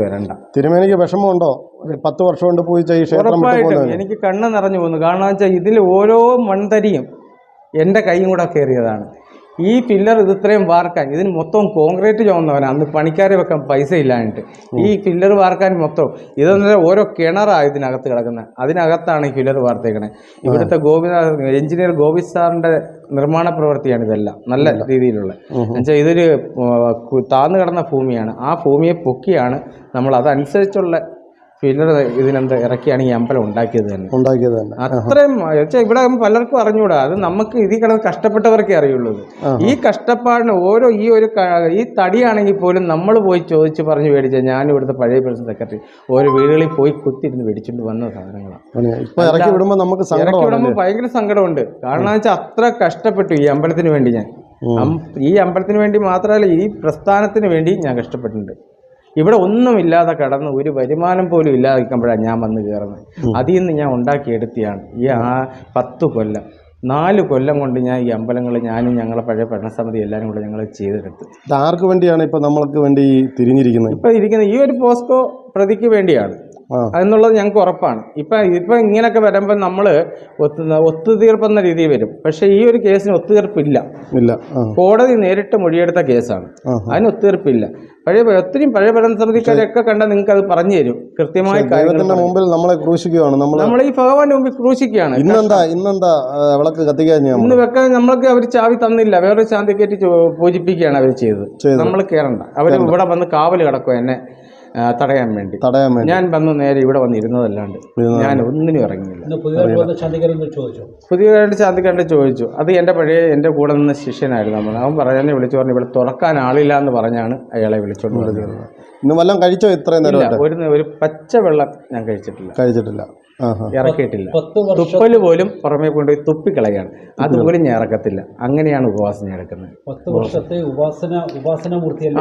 വരണ്ട. തിരുമേനിക്ക് വിഷമമുണ്ടോ 10 വർഷം കൊണ്ട് പൂജിച്ച ഈ ക്ഷേത്രം? ഉറപ്പായിട്ടും എനിക്ക് കണ്ണ് നിറഞ്ഞു പോകുന്നു. കാരണം വെച്ചാൽ ഇതിൽ ഓരോ മൺതരിയും എൻ്റെ കൈയും കൂടെ കയറിയതാണ്. ഈ പില്ലർ ഇത്രയും വാർക്കാൻ, ഇതിന് മൊത്തം കോൺക്രീറ്റ് ചുമന്നവനാണ്. അന്ന് പണിക്കാരെ വെക്കാൻ പൈസ ഇല്ലാഞ്ഞിട്ട് ഈ പില്ലർ വാർക്കാൻ മൊത്തം ഇതെന്ന് ഓരോ കിണറാണ് ഇതിനകത്ത് കിടക്കുന്നത്. അതിനകത്താണ് ഈ പില്ലർ വാർത്തേക്കണേ. ഇവിടുത്തെ എഞ്ചിനീയർ ഗോവിന്ദ് സാറിൻ്റെ നിർമ്മാണ പ്രവൃത്തിയാണ് ഇതെല്ലാം. നല്ല രീതിയിലുള്ള എന്നുവെച്ചാൽ ഇതൊരു താന്നു കിടന്ന ഭൂമിയാണ്. ആ ഭൂമിയെ പൊക്കിയാണ് നമ്മൾ അതനുസരിച്ചുള്ള പില്ലർ ഇതിനെന്ത് ഇറക്കിയാണ് ഈ അമ്പലം ഉണ്ടാക്കിയത് തന്നെ. അത്രയും വെച്ചാൽ ഇവിടെ പലർക്കും അറിഞ്ഞൂടാ. അത് നമുക്ക് ഇതിൽ കിടന്ന് കഷ്ടപ്പെട്ടവർക്കേ അറിയുള്ളൂ. ഈ കഷ്ടപ്പാടിന് ഈ തടിയാണെങ്കിൽ പോലും നമ്മൾ പോയി ചോദിച്ച് പറഞ്ഞ് മേടിച്ചാൽ, ഞാൻ ഇവിടുത്തെ പഴയ പ്രിൻസിപ്പൽ സെക്രട്ടറി ഓരോ വീടുകളിൽ പോയി കുത്തിരുന്ന് മേടിച്ചുകൊണ്ട് വന്ന സാധനങ്ങളാണ്. ഇറക്കി വിടുമ്പോൾ ഭയങ്കര സങ്കടമുണ്ട്. കാരണം വെച്ചാൽ അത്ര കഷ്ടപ്പെട്ടു ഈ അമ്പലത്തിന് വേണ്ടി. ഞാൻ ഈ അമ്പലത്തിന് വേണ്ടി മാത്രമല്ല, ഈ പ്രസ്ഥാനത്തിന് വേണ്ടി ഞാൻ കഷ്ടപ്പെട്ടിട്ടുണ്ട്. ഇവിടെ ഒന്നുമില്ലാതെ കടന്ന് ഒരു വരുമാനം പോലും ഇല്ലാതിരിക്കുമ്പോഴാണ് ഞാൻ വന്ന് കയറുന്നത്. അതിൽ നിന്ന് ഞാൻ ഉണ്ടാക്കിയെടുത്തിയാണ് ഈ 10 കൊല്ലം 4 കൊല്ലം കൊണ്ട് ഞാൻ ഈ അമ്പലങ്ങൾ ഞാനും ഞങ്ങളെ പഴയ ഭരണസമിതി എല്ലാവരും കൂടെ ഞങ്ങൾ ചെയ്തെടുത്ത്. ആർക്ക് വേണ്ടിയാണ് ഇപ്പം നമ്മൾക്ക് വേണ്ടി തിരിഞ്ഞിരിക്കുന്നത്? ഇപ്പം ഇരിക്കുന്നത് ഈ ഒരു പോസ്കോ പ്രതിക്ക് വേണ്ടിയാണ് എന്നുള്ളത് ഞങ്ങൾക്ക് ഉറപ്പാണ്. ഇപ്പം ഇങ്ങനെയൊക്കെ വരുമ്പോൾ നമ്മൾ ഒത്തുതീർപ്പെന്ന രീതിയിൽ വരും. പക്ഷേ ഈ ഒരു കേസിന് ഒത്തുതീർപ്പില്ല. കോടതി നേരിട്ട് മൊഴിയെടുത്ത കേസാണ്. അതിന് ഒത്തുതീർപ്പില്ല. ഒത്തിരി പഴയ ഭരണസമിതിക്കാരൊക്കെ കണ്ടാൽ നിങ്ങൾക്ക് അത് പറഞ്ഞു തരും കൃത്യമായി. മുമ്പിൽ നമ്മളെ ക്രൂശിക്കുകയാണ്, നമ്മൾ ഈ ഭഗവാന്റെ മുമ്പിൽ ക്രൂശിക്കുകയാണ്. ഇന്നെന്താ വിളക്ക് കത്തിക്കാൻ ഇന്ന് വെക്കാൻ നമ്മൾക്ക് അവർ ചാവി തന്നില്ല. വേറൊരു ശാന്തി കയറ്റി പൂജിപ്പിക്കുകയാണ് അവർ ചെയ്തത്. നമ്മൾ കയറണ്ട. അവർ ഇവിടെ വന്ന് കാവൽ കിടക്കുക എന്നെ തടയാൻ വേണ്ടി. ഞാൻ വന്നു നേരെ ഇവിടെ വന്നിരുന്നതല്ലാണ്ട് ഞാൻ ഒന്നിനും ഇറങ്ങിയില്ല. പുതിയതായിട്ട് ശാന്തിക്കാരൻ്റെ ചോദിച്ചു. അത് എൻ്റെ കൂടെ നിന്ന് ശിഷ്യനായിരുന്നു. അവൻ പറയാനെ വിളിച്ചു പറഞ്ഞു ഇവിടെ തുറക്കാൻ ആളില്ല എന്ന് പറഞ്ഞാണ് അയാളെ വിളിച്ചോണ്ട് പറഞ്ഞത്. ഇന്ന് വല്ലതും കഴിച്ചോ? ഇത്രയും നേരം ഒരു പച്ച വെള്ളം ഞാൻ കഴിച്ചിട്ടില്ല. ഇറക്കിയിട്ടില്ല. തുപ്പല് പോലും പുറമേ കൊണ്ടുപോയി തുപ്പിക്കളയാണ്. അതുപോലും ഞാൻ ഇറക്കത്തില്ല. അങ്ങനെയാണ് ഉപാസന എടുക്കുന്നത്. 10 വർഷത്തെ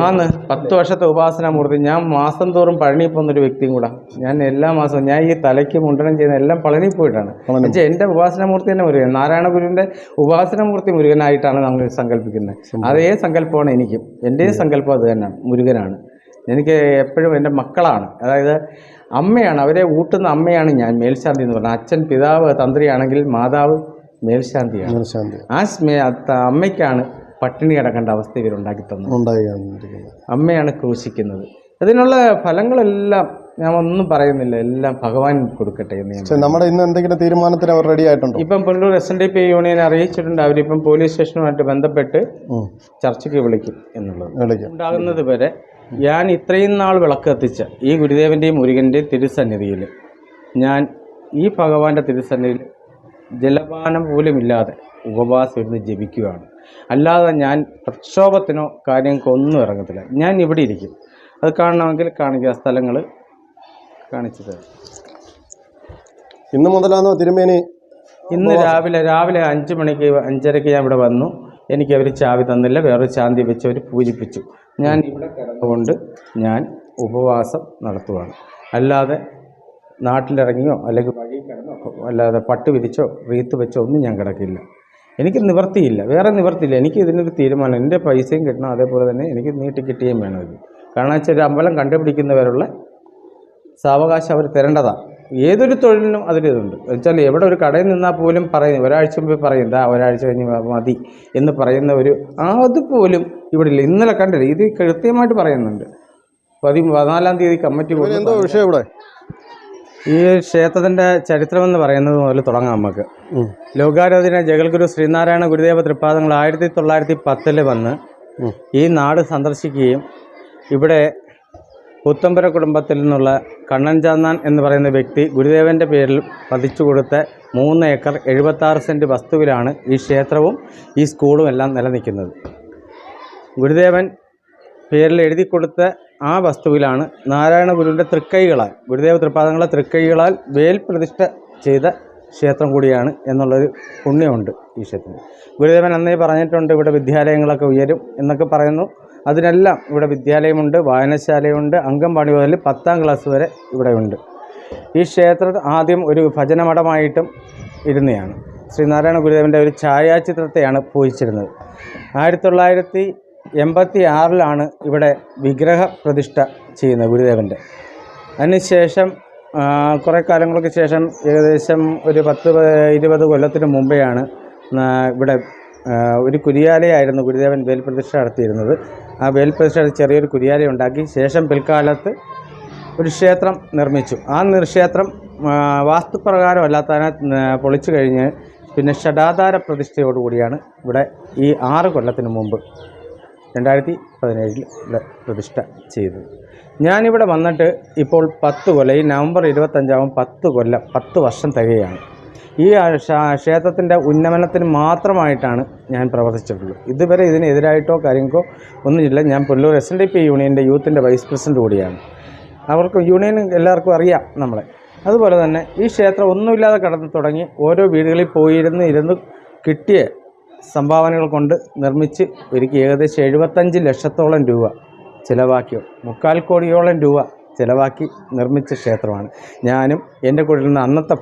ആന്ന് 10 വർഷത്തെ ഉപാസനാമൂർത്തി. ഞാൻ മാസം തോറും പഴനി പോകുന്നൊരു വ്യക്തിയും കൂടെ. ഞാൻ എല്ലാ മാസവും ഞാൻ ഈ തലയ്ക്ക് മുണ്ടനം ചെയ്യുന്ന എല്ലാം പളനി പോയിട്ടാണ്. എന്നുവെച്ചാൽ എൻ്റെ ഉപാസനാമൂർത്തി തന്നെ മുരുകൻ. നാരായണ ഗുരുവിൻ്റെ ഉപാസനാമൂർത്തി മുരുകനായിട്ടാണ് നമ്മൾ സങ്കല്പിക്കുന്നത്. അതേ സങ്കല്പമാണ് എനിക്കും. എൻ്റെയും സങ്കല്പം അത് തന്നെയാണ്, മുരുകനാണ്. എനിക്ക് എപ്പോഴും എൻ്റെ മക്കളാണ്, അതായത് അമ്മയാണ്, അവരെ ഊട്ടുന്ന അമ്മയാണ് ഞാൻ, മേൽശാന്തി എന്ന് പറഞ്ഞാൽ. അച്ഛൻ പിതാവ് തന്ത്രിയാണെങ്കിൽ മാതാവ് മേൽശാന്തിയാണ്. ആ അമ്മയ്ക്കാണ് പട്ടിണി കിടക്കേണ്ട അവസ്ഥ ഇവരുണ്ടാക്കി തന്നത്. അമ്മയാണ് ക്രൂശിക്കുന്നത്. അതിനുള്ള ഫലങ്ങളെല്ലാം ഞാൻ ഒന്നും പറയുന്നില്ല, എല്ലാം ഭഗവാൻ കൊടുക്കട്ടെ എന്ന്. നമ്മുടെ ഇന്ന് എന്തെങ്കിലും തീരുമാനത്തിന് അവർ റെഡി ആയിട്ടുണ്ടോ? ഇപ്പം പുനലൂർ SNDP യൂണിയനെ അറിയിച്ചിട്ടുണ്ട്. അവരിപ്പം പോലീസ് സ്റ്റേഷനുമായിട്ട് ബന്ധപ്പെട്ട് ചർച്ചയ്ക്ക് വിളിക്കും എന്നുള്ളത്. ഉണ്ടാകുന്നത് വരെ ഞാൻ ഇത്രയും നാൾ വിളക്ക് കത്തിച്ച ഈ ഗുരുദേവൻ്റെയും മുരുകൻ്റെയും തിരുസന്നിധിയിൽ ഞാൻ ഈ ഭഗവാന്റെ തിരുസന്നിധിയിൽ ജലപാനം പോലുമില്ലാതെ ഉപവാസം ഇരുന്ന് ജപിക്കുകയാണ്. അല്ലാതെ ഞാൻ പ്രക്ഷോഭത്തിനോ കാര്യങ്ങൾക്കോ ഒന്നും ഇറങ്ങത്തില്ല. ഞാൻ ഇവിടെ ഇരിക്കും. അത് കാണണമെങ്കിൽ കാണിക്കുക, സ്ഥലങ്ങൾ കാണിച്ചു തരാം. ഇന്ന് മുതലാണോ തിരുമേനി? ഇന്ന് രാവിലെ 5 മണിക്ക് 5:30 ഞാൻ ഇവിടെ വന്നു. എനിക്ക് അവർ ചാവി തന്നില്ല. വേറൊരു ശാന്തി വെച്ച് അവർ പൂജിപ്പിച്ചു. ഞാൻ ഇവിടെ കിടന്നുകൊണ്ട് ഞാൻ ഉപവാസം നടത്തുകയാണ്. അല്ലാതെ നാട്ടിലിറങ്ങിയോ അല്ലെങ്കിൽ വഴി കിടന്നോ അല്ലാതെ പട്ട് വിരിച്ചോ റീത്ത് വെച്ചോ ഒന്നും ഞാൻ കിടക്കില്ല. എനിക്ക് നിവർത്തിയില്ല, വേറെ നിവർത്തിയില്ല. എനിക്ക് ഇതിനൊരു തീരുമാനം. എൻ്റെ പൈസയും കിട്ടണം, അതേപോലെ തന്നെ എനിക്ക് നീട്ടി കിട്ടുകയും വേണം. ഇത് കാരണം വെച്ചാൽ ഒരു അമ്പലം കണ്ടുപിടിക്കുന്നവരുള്ള സാവകാശം അവർ തരേണ്ടതാണ്. ഏതൊരു തൊഴിലിനും അതിലിതുണ്ട്. വെച്ചാൽ എവിടെ ഒരു കടയിൽ നിന്നാൽ പോലും പറയും, ഒരാഴ്ച മുമ്പ് പറയും ഒരാഴ്ച കഴിഞ്ഞ് മതി എന്ന് പറയുന്ന ഒരു അതുപോലും ഇവിടെ ഇല്ല. ഇന്നലെ കണ്ടില്ല, ഇത് കൃത്യമായിട്ട് പറയുന്നുണ്ട്. 14-ാം തീയതി കമ്മിറ്റി എന്തോ വിഷയം ഇവിടെ. ഈ ക്ഷേത്രത്തിൻ്റെ ചരിത്രമെന്ന് പറയുന്നത് മുതൽ തുടങ്ങാം നമുക്ക്. ലോകാരാധന ജഗൽഗുരു ശ്രീനാരായണ ഗുരുദേവ തൃപ്പാദങ്ങൾ 1910 വന്ന് ഈ നാട് സന്ദർശിക്കുകയും ഇവിടെ പുത്തമ്പര കുടുംബത്തിൽ നിന്നുള്ള കണ്ണൻ ചാന്നാൻ എന്ന് പറയുന്ന വ്യക്തി ഗുരുദേവൻ്റെ പേരിൽ പതിച്ചു കൊടുത്ത 3 ഏക്കർ 76 സെൻറ്റ് വസ്തുവിലാണ് ഈ ക്ഷേത്രവും ഈ സ്കൂളും എല്ലാം നിലനിൽക്കുന്നത്. ഗുരുദേവൻ പേരിൽ എഴുതി കൊടുത്ത ആ വസ്തുവിലാണ് നാരായണ ഗുരുവിൻ്റെ തൃക്കൈകളാൽ, ഗുരുദേവ തൃപ്പാദങ്ങളെ തൃക്കൈകളാൽ വേൽ പ്രതിഷ്ഠ ചെയ്ത ക്ഷേത്രം കൂടിയാണ് എന്നുള്ളൊരു പുണ്യമുണ്ട് ഈ ക്ഷേത്രത്തിൽ. ഗുരുദേവൻ അന്നേ പറഞ്ഞിട്ടുണ്ട് ഇവിടെ വിദ്യാലയങ്ങളൊക്കെ ഉയരും എന്നൊക്കെ പറയുന്നു. അതിനെല്ലാം ഇവിടെ വിദ്യാലയമുണ്ട്, വായനശാലയുണ്ട്, അംഗൻവാടി മുതൽ 10ാം ക്ലാസ് വരെ ഇവിടെ ഉണ്ട്. ഈ ക്ഷേത്രം ആദ്യം ഒരു ഭജനമഠമായിട്ടും ഇരുന്നതാണ്. ശ്രീനാരായണ ഗുരുദേവൻ്റെ ഒരു ഛായാചിത്രത്തെയാണ് പൂജിച്ചിരുന്നത്. 1986 ഇവിടെ വിഗ്രഹ പ്രതിഷ്ഠ ചെയ്യുന്നത് ഗുരുദേവൻ്റെ. അതിനുശേഷം കുറേ കാലങ്ങൾക്ക് ശേഷം ഏകദേശം ഒരു 10-20 കൊല്ലത്തിന് മുമ്പെയാണ് ഇവിടെ ഒരു കുരിയാലയായിരുന്നു ഗുരുദേവൻ വേൽപ്രതിഷ്ഠ നടത്തിയിരുന്നത്. ആ വേൽപ്രതിഷ്ഠ ചെറിയൊരു കുരിയാല ഉണ്ടാക്കി ശേഷം പിൽക്കാലത്ത് ഒരു ക്ഷേത്രം നിർമ്മിച്ചു. ആ ക്ഷേത്രം വാസ്തുപ്രകാരമല്ലാത്തതിനെ പൊളിച്ചു കഴിഞ്ഞ് പിന്നെ ഷഡാധാര പ്രതിഷ്ഠയോടുകൂടിയാണ് ഇവിടെ ഈ 6 കൊല്ലത്തിന് മുമ്പ് 2017 ഇവിടെ പ്രതിഷ്ഠ ചെയ്തത്. ഞാനിവിടെ വന്നിട്ട് ഇപ്പോൾ 10 കൊല്ലം, ഈ നവംബർ 25 10 കൊല്ലം, 10 വർഷം തികയാണ്. ഈ ക്ഷേത്രത്തിൻ്റെ ഉന്നമനത്തിന് മാത്രമായിട്ടാണ് ഞാൻ പ്രവർത്തിച്ചിട്ടുള്ളൂ. ഇതുവരെ ഇതിനെതിരായിട്ടോ കാര്യങ്ങൾക്കോ ഒന്നുമില്ല. ഞാൻ പുല്ലൂർ SNDP യൂണിയൻ്റെ യൂത്തിൻ്റെ വൈസ് പ്രസിഡന്റ് കൂടിയാണ്. അവർക്ക് യൂണിയൻ എല്ലാവർക്കും അറിയാം നമ്മളെ. അതുപോലെ തന്നെ ഈ ക്ഷേത്രം ഒന്നുമില്ലാതെ കടന്നു തുടങ്ങി ഓരോ വീടുകളിൽ പോയിരുന്ന് കിട്ടിയ സംഭാവനകൾ കൊണ്ട് നിർമ്മിച്ച് ഒരുക്കി ഏകദേശം 75 ലക്ഷത്തോളം രൂപ ചിലവാക്കി, 3/4 കോടിയോളം രൂപ ചിലവാക്കി നിർമ്മിച്ച ക്ഷേത്രമാണ്. ഞാനും എൻ്റെ കൂടെ നിന്ന് അന്നത്തെ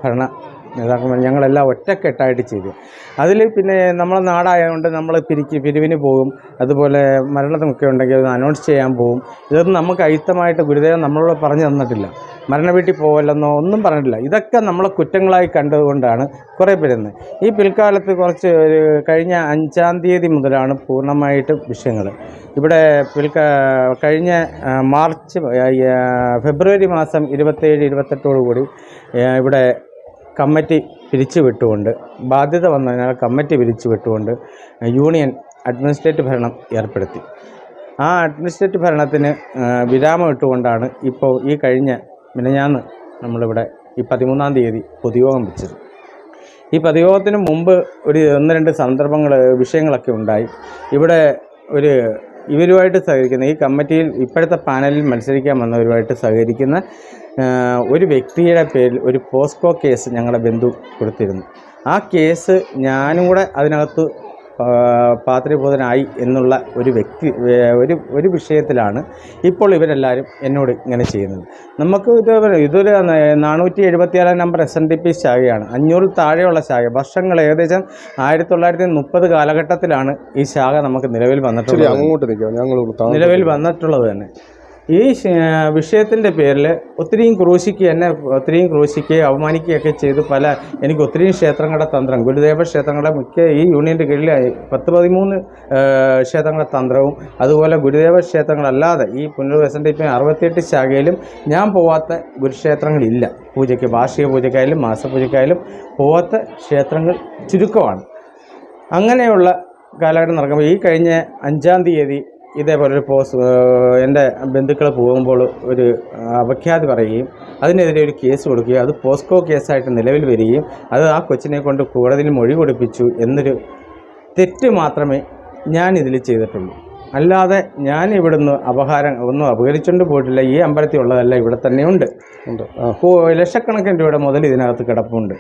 നേതാക്കന്മാർ ഞങ്ങളെല്ലാം ഒറ്റക്കെട്ടായിട്ട് ചെയ്തു. അതിൽ പിന്നെ നമ്മളെ നാടായതുകൊണ്ട് നമ്മൾ പിരിവിന് പോകും. അതുപോലെ മരണമൊക്കെ ഉണ്ടെങ്കിൽ അത് അനൗൺസ് ചെയ്യാൻ പോകും. ഇതൊന്നും നമുക്ക് അയുക്തമായിട്ട് ഗുരുദേവൻ നമ്മളോട് പറഞ്ഞു തന്നിട്ടില്ല. മരണ വീട്ടിൽ പോകല്ലെന്നോ ഒന്നും പറഞ്ഞിട്ടില്ല. ഇതൊക്കെ നമ്മളെ കുറ്റങ്ങളായി കണ്ടുകൊണ്ടാണ് കുറേ പേരുന്നത്. ഈ പിൽക്കാലത്ത് കുറച്ച് കഴിഞ്ഞ 5-ാം തീയതി മുതലാണ് പൂർണ്ണമായിട്ടും വിഷയങ്ങൾ ഇവിടെ കഴിഞ്ഞ ഫെബ്രുവരി മാസം 27-28 ഇവിടെ കമ്മിറ്റി പിരിച്ചു വിട്ടുകൊണ്ട്, ബാധ്യത വന്നതിനാൽ കമ്മിറ്റി പിരിച്ചു വിട്ടുകൊണ്ട് യൂണിയൻ അഡ്മിനിസ്ട്രേറ്റീവ് ഭരണം ഏർപ്പെടുത്തി. ആ അഡ്മിനിസ്ട്രേറ്റീവ് ഭരണത്തിന് വിരാമം ഇട്ടുകൊണ്ടാണ് ഇപ്പോൾ ഈ കഴിഞ്ഞ മിനിഞ്ഞാന്ന് നമ്മളിവിടെ ഈ 13-ാം തീയതി പൊതുയോഗം വെച്ചത്. ഈ പൊതുയോഗത്തിന് മുമ്പ് ഒരു 1-2 വിഷയങ്ങളൊക്കെ ഉണ്ടായി. ഇവിടെ ഇവരുമായിട്ട് സഹകരിക്കുന്ന ഈ കമ്മിറ്റിയിൽ ഇപ്പോഴത്തെ പാനലിൽ മത്സരിക്കാൻ വന്നവരുമായിട്ട് സഹകരിക്കുന്ന ഒരു വ്യക്തിയുടെ പേരിൽ ഒരു പോസ്കോ കേസ് ഞങ്ങളുടെ ബന്ധു കൊടുത്തിരുന്നു. ആ കേസ് ഞാനും കൂടെ അതിനകത്ത് പാത്രീഭൂതനായി എന്നുള്ള ഒരു വിഷയത്തിലാണ് ഇപ്പോൾ ഇവരെല്ലാവരും എന്നോട് ഇങ്ങനെ ചെയ്യുന്നത്. നമുക്ക് ഇതൊരു 476 നമ്പർ SNDP ശാഖയാണ്. 500 താഴെയുള്ള ശാഖ. വർഷങ്ങൾ ഏകദേശം 1930 കാലഘട്ടത്തിലാണ് ഈ ശാഖ നമുക്ക് നിലവിൽ വന്നിട്ടുള്ളത് തന്നെ. ഈ വിഷയത്തിൻ്റെ പേരിൽ ഒത്തിരിയും ക്രൂശിക്കുകയും അവമാനിക്കുകയൊക്കെ ചെയ്തു. എനിക്ക് ഒത്തിരിയും ക്ഷേത്രങ്ങളുടെ തന്ത്രം, ഗുരുദേവ ക്ഷേത്രങ്ങളുടെ ഈ യൂണിയൻ്റെ കീഴിൽ 10-13 ക്ഷേത്രങ്ങളുടെ തന്ത്രവും, അതുപോലെ ഗുരുദേവ ക്ഷേത്രങ്ങളല്ലാതെ ഈ പുനലൂർ SNDP 68 ശാഖയിലും ഞാൻ പോവാത്ത ഗുരുക്ഷേത്രങ്ങളില്ല. പൂജയ്ക്ക്, വാർഷിക പൂജയ്ക്കായാലും മാസപൂജയ്ക്കായാലും പോവാത്ത ക്ഷേത്രങ്ങൾ ചുരുക്കമാണ്. അങ്ങനെയുള്ള കാലഘട്ടം നടക്കുമ്പോൾ ഈ കഴിഞ്ഞ 5-ാം തീയതി ഇതേപോലൊരു എൻ്റെ ബന്ധുക്കൾ പോകുമ്പോൾ ഒരു അപഖ്യാതി പറയുകയും അതിനെതിരെ ഒരു കേസ് കൊടുക്കുകയും അത് പോസ്കോ കേസായിട്ട് നിലവിൽ വരികയും അത് ആ കൊച്ചിനെ കൊണ്ട് കോടതിയിൽ മൊഴി കൊടുപ്പിച്ചു എന്നൊരു തെറ്റ് മാത്രമേ ഞാനിതിൽ ചെയ്തിട്ടുള്ളൂ. അല്ലാതെ ഞാൻ ഇവിടുന്ന് ഒന്നും അപഹരിച്ചുകൊണ്ട് പോയിട്ടില്ല. ഈ അമ്പലത്തിൽ ഉള്ളതല്ല, ഇവിടെ തന്നെയുണ്ട്. ലക്ഷക്കണക്കിന് രൂപയുടെ മുതൽ ഇതിനകത്ത് കിടപ്പുണ്ട്.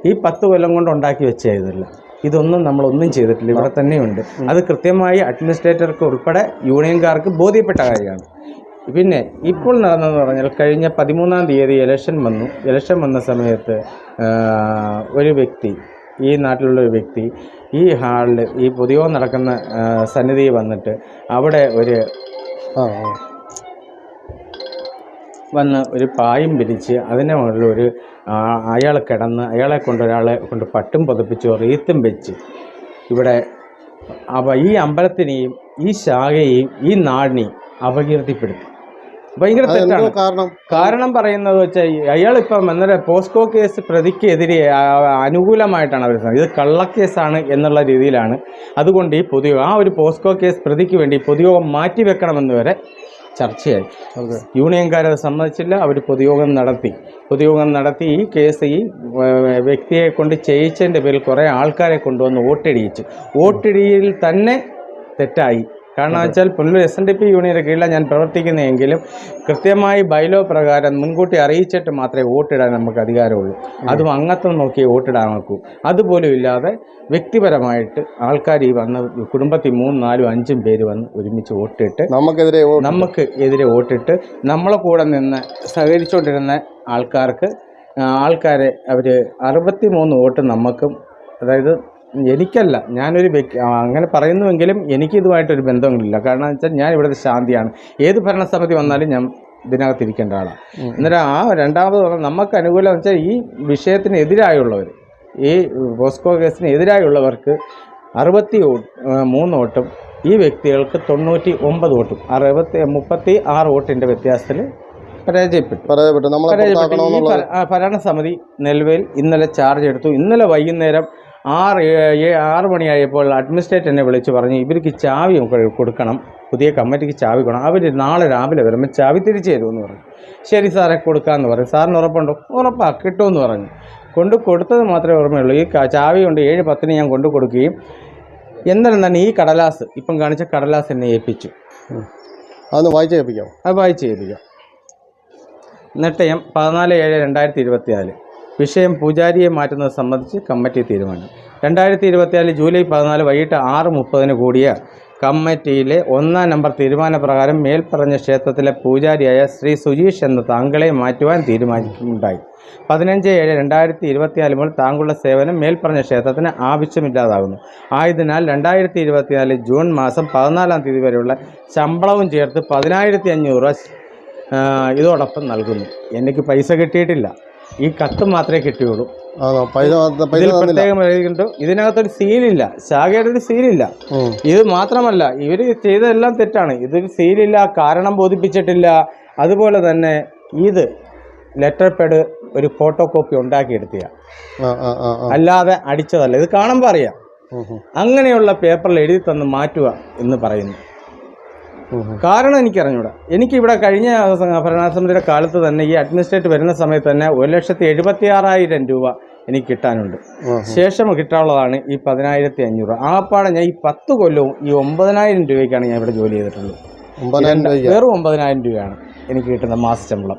ഈ 10 കൊല്ലം കൊണ്ട് ഉണ്ടാക്കി വെച്ചതല്ല. ഇതൊന്നും നമ്മളൊന്നും ചെയ്തിട്ടില്ല, ഇവിടെ തന്നെയുണ്ട്. അത് കൃത്യമായി അഡ്മിനിസ്ട്രേറ്റർക്ക് ഉൾപ്പെടെ യൂണിയൻകാർക്ക് ബോധ്യപ്പെട്ട കാര്യമാണ്. പിന്നെ ഇപ്പോൾ നടന്നതെന്ന് പറഞ്ഞാൽ കഴിഞ്ഞ 13-ാം തീയതി ഇലക്ഷൻ വന്ന സമയത്ത് ഒരു വ്യക്തി, ഈ നാട്ടിലുള്ള ഒരു വ്യക്തി ഈ ഹാളിൽ ഈ പൊതുയോഗം നടക്കുന്ന സന്നിധിയിൽ വന്നിട്ട് അവിടെ ഒരു പായും വിരിച്ച് അതിൻ്റെ മുകളിൽ അയാൾ കിടന്ന് ഒരാളെ കൊണ്ട് പട്ടും പുതപ്പിച്ച് റീത്തും വെച്ച് ഇവിടെ ഈ അമ്പലത്തിനെയും ഈ ശാഖയെയും ഈ നാടിനെയും അപകീർത്തിപ്പെടുത്തി. ഭയങ്കര തെറ്റാണ്. കാരണം പറയുന്നത് വെച്ചാൽ അയാളിപ്പം പോസ്കോ കേസ് പ്രതിക്കെതിരെ അനുകൂലമായിട്ടാണ് അവർ ഇത് കള്ളക്കേസാണ് എന്നുള്ള രീതിയിലാണ്. അതുകൊണ്ട് ഈ പൊതുയോഗം ഒരു പോസ്കോ കേസ് പ്രതിക്ക് വേണ്ടി പൊതുയോഗം മാറ്റിവെക്കണമെന്ന് വരെ ചർച്ചയായി. യൂണിയൻകാരത് സമ്മതിച്ചില്ല. അവർ പൊതുയോഗം നടത്തി ഈ കേസ് ഈ വ്യക്തിയെ കൊണ്ട് ചെയ്യിച്ചതിൻ്റെ പേരിൽ കുറേ ആൾക്കാരെ കൊണ്ടുവന്ന് വോട്ടിടിയിൽ തന്നെ തെറ്റായി. കാരണം വെച്ചാൽ പുനലൂർ SNDP യൂണിയൻ്റെ കീഴിലാണ് ഞാൻ പ്രവർത്തിക്കുന്നതെങ്കിലും കൃത്യമായി ബൈലോ പ്രകാരം മുൻകൂട്ടി അറിയിച്ചിട്ട് മാത്രമേ വോട്ടിടാൻ നമുക്ക് അധികാരമുള്ളൂ. അതും അംഗത്വം നോക്കി വോട്ടിടാൻ നോക്കൂ. അതുപോലും ഇല്ലാതെ വ്യക്തിപരമായിട്ട് ആൾക്കാർ ഈ കുടുംബത്തിൽ 3, 4, 5 പേര് വന്ന് ഒരുമിച്ച് വോട്ടിട്ട് നമുക്ക് എതിരെ വോട്ടിട്ട് നമ്മളെ കൂടെ നിന്ന് സഹകരിച്ചുകൊണ്ടിരുന്ന ആൾക്കാരെ അവർ 63 വോട്ട് നമുക്കും, അതായത് എനിക്കല്ല, ഞാനൊരു അങ്ങനെ പറയുന്നുവെങ്കിലും എനിക്കിതുമായിട്ടൊരു ബന്ധങ്ങളില്ല. കാരണം വെച്ചാൽ ഞാൻ ഇവിടുത്തെ ശാന്തിയാണ്. ഏത് ഭരണസമിതി വന്നാലും ഞാൻ ഇതിനകത്തിരിക്കേണ്ട ആളാണ്. അന്നേരം ആ രണ്ടാമത് പറഞ്ഞാൽ നമുക്ക് അനുകൂലം എന്ന് വെച്ചാൽ ഈ വിഷയത്തിന് എതിരായുള്ളവർ, ഈ പോസ്കോ കേസിന് എതിരായുള്ളവർക്ക് 63 വോട്ടും ഈ വ്യക്തികൾക്ക് 99 വോട്ടും 36 വോട്ടിൻ്റെ വ്യത്യാസത്തിൽ പരാജയപ്പെട്ടു. ഈ ഭരണസമിതി നിലവിൽ ഇന്നലെ ചാർജ് എടുത്തു. ഇന്നലെ വൈകുന്നേരം 6 മണിയായപ്പോൾ അഡ്മിനിസ്ട്രേറ്റർ എന്നെ വിളിച്ച് പറഞ്ഞു ഇവർക്ക് ചാവി കൊടുക്കണം, പുതിയ കമ്മിറ്റിക്ക് ചാവി കൊടുക്കണം, അവർ നാളെ രാവിലെ വരുമ്പോൾ ചാവി തിരിച്ചു തരുമെന്ന് പറഞ്ഞു. ശരി സാറേ കൊടുക്കാമെന്ന് പറഞ്ഞു. സാറിന് ഉറപ്പുണ്ടോ? ഉറപ്പാണ്, കിട്ടുമെന്ന് പറഞ്ഞു. കൊടുത്തത് മാത്രമേ ഓർമ്മയുള്ളൂ. ഈ ചാവി കൊണ്ട് 7:10 ഞാൻ കൊണ്ടു കൊടുക്കുകയും എന്നാലും തന്നെ ഈ കടലാസ് ഇപ്പം കാണിച്ച കടലാസ് എന്നെ ഏൽപ്പിച്ചു. അതൊന്ന് വായിച്ച് കേൾപ്പിക്കാം. അത് വായിച്ച് കേൾപ്പിക്കാം. നെട്ടയം 14/7/2024 വിഷയം പൂജാരിയെ മാറ്റുന്നത് സംബന്ധിച്ച് കമ്മിറ്റി തീരുമാനം. 2024 ജൂലൈ 14 വൈകിട്ട് 6:30 കൂടിയ കമ്മിറ്റിയിലെ 1-ാം നമ്പർ തീരുമാനപ്രകാരം മേൽപ്പറഞ്ഞ ക്ഷേത്രത്തിലെ പൂജാരിയായ ശ്രീ സുജീഷ് എന്ന താങ്കളെ മാറ്റുവാൻ തീരുമാനിക്കുകയുണ്ടായി. 15/7/2024 മുതൽ താങ്കളുടെ സേവനം മേൽപ്പറഞ്ഞ ക്ഷേത്രത്തിന് ആവശ്യമില്ലാതാകുന്നു. ആയതിനാൽ 2024 ജൂൺ മാസം 14-ാം തീയതി വരെയുള്ള ശമ്പളവും ചേർത്ത് 10,500 രൂപ ഇതോടൊപ്പം നൽകുന്നു. എനിക്ക് പൈസ കിട്ടിയിട്ടില്ല, ഈ കത്ത് മാത്രമേ കിട്ടിയുള്ളൂ. ഇതിൽ പ്രത്യേകം എഴുതിയിട്ടുണ്ട്. ഇതിനകത്തൊരു സീലില്ല, ശാഖയുടെ ഒരു സീലില്ല. ഇത് മാത്രമല്ല, ഇവർ ചെയ്തതെല്ലാം തെറ്റാണ്. ഇതൊരു സീലില്ല, കാരണം ബോധിപ്പിച്ചിട്ടില്ല. അതുപോലെ തന്നെ ഇത് ലെറ്റർ പാഡ് ഒരു ഫോട്ടോ കോപ്പി ഉണ്ടാക്കിയെടുത്തിയ, അല്ലാതെ അടിച്ചതല്ല. ഇത് കാണുമ്പോൾ അറിയാം. അങ്ങനെയുള്ള പേപ്പറിൽ എഴുതി തന്ന് മാറ്റുക എന്ന് പറയുന്നു. കാരണം എനിക്കറിഞ്ഞൂടാ. എനിക്കിവിടെ കഴിഞ്ഞ ഭരണസമിതിയുടെ കാലത്ത് തന്നെ ഈ അഡ്മിനിസ്ട്രേറ്റ് വരുന്ന സമയത്ത് തന്നെ 1,76,000 രൂപ എനിക്ക് കിട്ടാനുണ്ട്. ശേഷം കിട്ടാനുള്ളതാണ് ഈ 10,500 രൂപ. ആപ്പാടെ ഞാൻ ഈ 10 കൊല്ലവും ഈ 9,000 രൂപയ്ക്കാണ് ഞാൻ ഇവിടെ ജോലി ചെയ്തിട്ടുള്ളത്. വെറും 9,000 രൂപയാണ് എനിക്ക് കിട്ടുന്ന മാസ ശമ്പളം.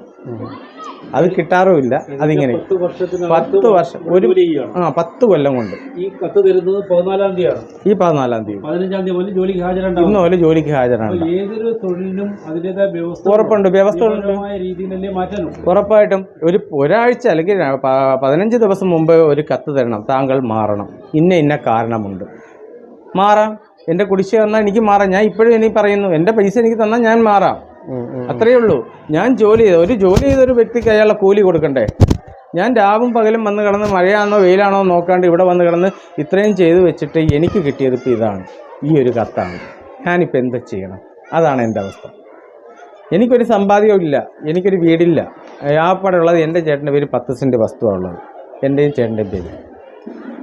അത് കിട്ടാറുമില്ല. അതിങ്ങനെ 10 വർഷം 10 കൊല്ലം കൊണ്ട്. ഈ കത്ത് തരുന്നത് 14-ാം തീയതിയാണ്. ഈ 14-ാം തീയതി 15-ാം തീയതി മുതൽ ജോലിക്ക് ഹാജരാണ്. ഇന്ന് പോലെ ജോലിക്ക് ഹാജരാണ്. ഏതൊരു തൊഴിലിനും അതിൻ്റെതായ വ്യവസ്ഥ ഉറപ്പുണ്ട്. വ്യവസ്ഥ രീതിയിലല്ലേ മാറ്റാനും. ഉറപ്പായിട്ടും ഒരാഴ്ച അല്ലെങ്കിൽ 15 ദിവസം മുമ്പ് ഒരു കത്ത് തരണം. താങ്കൾ മാറണം, ഇന്ന കാരണമുണ്ട്. മാറാം. എൻ്റെ കുടിശ്ശിക തന്നാൽ എനിക്ക് മാറാം. ഞാൻ ഇപ്പോഴും എനിക്ക് പറയുന്നു, എൻ്റെ പൈസ എനിക്ക് തന്നാൽ ഞാൻ മാറാം. അത്രയേ ഉള്ളൂ. ഞാൻ ജോലി ചെയ്തൊരു വ്യക്തിക്ക് അയാളുടെ കൂലി കൊടുക്കണ്ടേ? ഞാൻ രാവും പകലും വന്ന് കിടന്ന് മഴയാണോ വെയിലാണോ നോക്കാണ്ട് ഇവിടെ വന്ന് കിടന്ന് ഇത്രയും ചെയ്ത് വെച്ചിട്ട് എനിക്ക് കിട്ടിയത് ഇപ്പോൾ ഇതാണ്, ഈ ഒരു കത്താണ്. ഞാനിപ്പോൾ എന്താ ചെയ്യണം? അതാണ് എൻ്റെ അവസ്ഥ. എനിക്കൊരു സമ്പാദ്യവും ഇല്ല, എനിക്കൊരു വീടില്ല. ആപ്പാടെ ഉള്ളത് എൻ്റെ ചേട്ടൻ്റെ പേര് 10 സെൻറ്റ് വസ്തുവാണ് ഉള്ളത്, എൻ്റെയും ചേട്ടൻ്റെയും പേര്.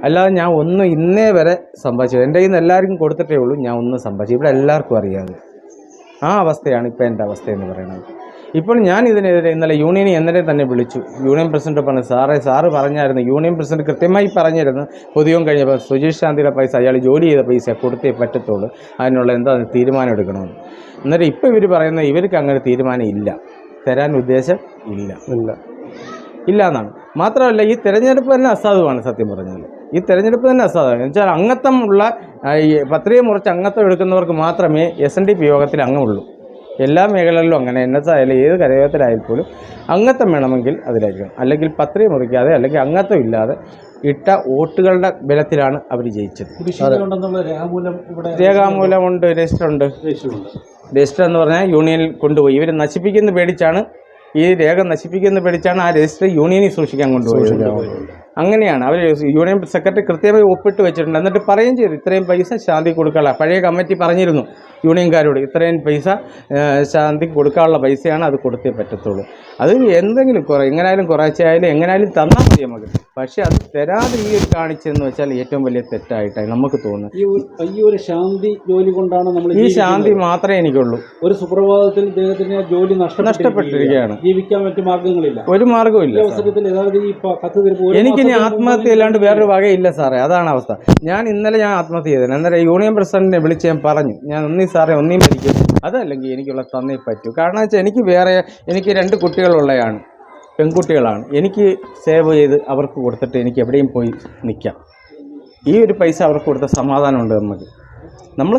അല്ലാതെ ഞാൻ ഒന്നും ഇന്നേ വരെ സമ്പാദിച്ചു. എൻ്റെ കയ്യിൽ നിന്ന് എല്ലാവർക്കും കൊടുത്തിട്ടേ ഉള്ളൂ. ഞാൻ ഒന്നും സമ്പാദിച്ചു. ഇവിടെ എല്ലാവർക്കും അറിയാതെ ആ അവസ്ഥയാണ് ഇപ്പോൾ എൻ്റെ അവസ്ഥ എന്ന് പറയുന്നത്. ഇപ്പോൾ ഞാൻ ഇതിനെതിരെ ഇന്നലെ യൂണിയനെ എന്നരെ തന്നെ വിളിച്ചു. യൂണിയൻ പ്രസിഡന്റ് പറഞ്ഞു, സാറ് പറഞ്ഞായിരുന്നു, യൂണിയൻ പ്രസിഡന്റ് കൃത്യമായി പറഞ്ഞിരുന്നു, പൊതുയോഗം കഴിഞ്ഞപ്പോൾ സുജീഷ് ശാന്തിയുടെ പൈസ അയാൾ ജോലി ചെയ്ത പൈസ കൊടുത്തേ പറ്റത്തുള്ളൂ, അതിനുള്ള എന്താ തീരുമാനം എടുക്കണമെന്ന്. അന്നേരം ഇപ്പോൾ ഇവർ പറയുന്നത് ഇവർക്ക് അങ്ങനെ തീരുമാനം ഇല്ല, തരാൻ ഉദ്ദേശം ഇല്ല എന്നാണ്. മാത്രമല്ല ഈ തെരഞ്ഞെടുപ്പ് തന്നെ അസാധുവാണ്. സത്യം പറഞ്ഞാൽ ഈ തെരഞ്ഞെടുപ്പ് തന്നെ അസാധുവാണ്. എന്ന് വെച്ചാൽ അംഗത്വമുള്ള പത്രിക മുറിച്ച് അംഗത്വം എടുക്കുന്നവർക്ക് മാത്രമേ SNDP യോഗത്തിൽ അംഗമുള്ളൂ. എല്ലാ മേഖലകളിലും അങ്ങനെ, എന്നതായാലും ഏത് കരയോഗത്തിലായാൽ പോലും അംഗത്വം വേണമെങ്കിൽ അതിലായിരിക്കണം. അല്ലെങ്കിൽ പത്രിക മുറിക്കാതെ അല്ലെങ്കിൽ അംഗത്വം ഇല്ലാതെ ഇട്ട വോട്ടുകളുടെ ബലത്തിലാണ് അവർ ജയിച്ചത്. രേഖാമൂലമുണ്ട്, രജിസ്റ്ററുണ്ട്. രജിസ്റ്റർ എന്ന് പറഞ്ഞാൽ യൂണിയനിൽ കൊണ്ടുപോയി ഇവർ നശിപ്പിക്കുന്ന പേടിച്ചാണ്, ഈ രേഖ നശിപ്പിക്കുന്ന പേടിച്ചാണ് ആ രജിസ്റ്റർ യൂണിയനിൽ സൂക്ഷിക്കാൻ കൊണ്ടുപോയത്. അങ്ങനെയാണ് അവർ യൂണിയൻ സെക്രട്ടറി കൃത്യമായി ഒപ്പിട്ട് വെച്ചിട്ടുണ്ട്. എന്നിട്ട് പറയുകയും ചെയ്തു, ഇത്രയും പൈസ ശാന്തി കൊടുക്കാനുള്ള പഴയ കമ്മിറ്റി പറഞ്ഞിരുന്നു യൂണിയൻകാരോട്, ഇത്രയും പൈസ ശാന്തിക്ക് കൊടുക്കാനുള്ള പൈസയാണ്, അത് കൊടുത്തേ പറ്റത്തുള്ളൂ. അത് എന്തെങ്കിലും എങ്ങനെയായാലും കുറച്ചായാലും എങ്ങനെയായാലും തന്നാൽ മതി നമുക്ക്. പക്ഷേ അത് തരാതെ ഈ ഒരു കാണിച്ചതെന്ന് വെച്ചാൽ ഏറ്റവും വലിയ തെറ്റായിട്ടാണ് നമുക്ക് തോന്നുന്നത്. ഈ ഒരു ശാന്തി ജോലി കൊണ്ടാണ് നമ്മൾ, ഈ ശാന്തി മാത്രമേ എനിക്കുള്ളൂ. ഒരു സുപ്രഭാതത്തിൽ ഇദ്ദേഹത്തിന് ജോലി നഷ്ടപ്പെട്ടിരിക്കുകയാണ്. ജീവിക്കാൻ മറ്റു മാർഗ്ഗങ്ങളില്ല, ഒരു മാർഗ്ഗവും ഇല്ല. എനിക്കിനി ആത്മഹത്യ അല്ലാണ്ട് വേറൊരു വകയില്ല സാറേ, അതാണ് അവസ്ഥ. ഇന്നലെ ഞാൻ ആത്മഹത്യ ചെയ്തത്. അന്നേരം യൂണിയൻ പ്രസിഡന്റിനെ വിളിച്ച് ഞാൻ പറഞ്ഞു, ഞാൻ ഒന്നീ സാറേ ഒന്നീ മരിക്കും, അതല്ലെങ്കിൽ എനിക്കുള്ള തന്നേ പറ്റൂ. കാരണം വെച്ചാൽ എനിക്ക് 2 കുട്ടികളുള്ളതാണ്, പെൺകുട്ടികളാണ്. എനിക്ക് സേവ് ചെയ്ത് അവർക്ക് കൊടുത്തിട്ട് എനിക്ക് എവിടെയും പോയി നിൽക്കാം. ഈ ഒരു പൈസ അവർക്ക് കൊടുത്ത സമാധാനമുണ്ട് നമുക്ക്. നമ്മൾ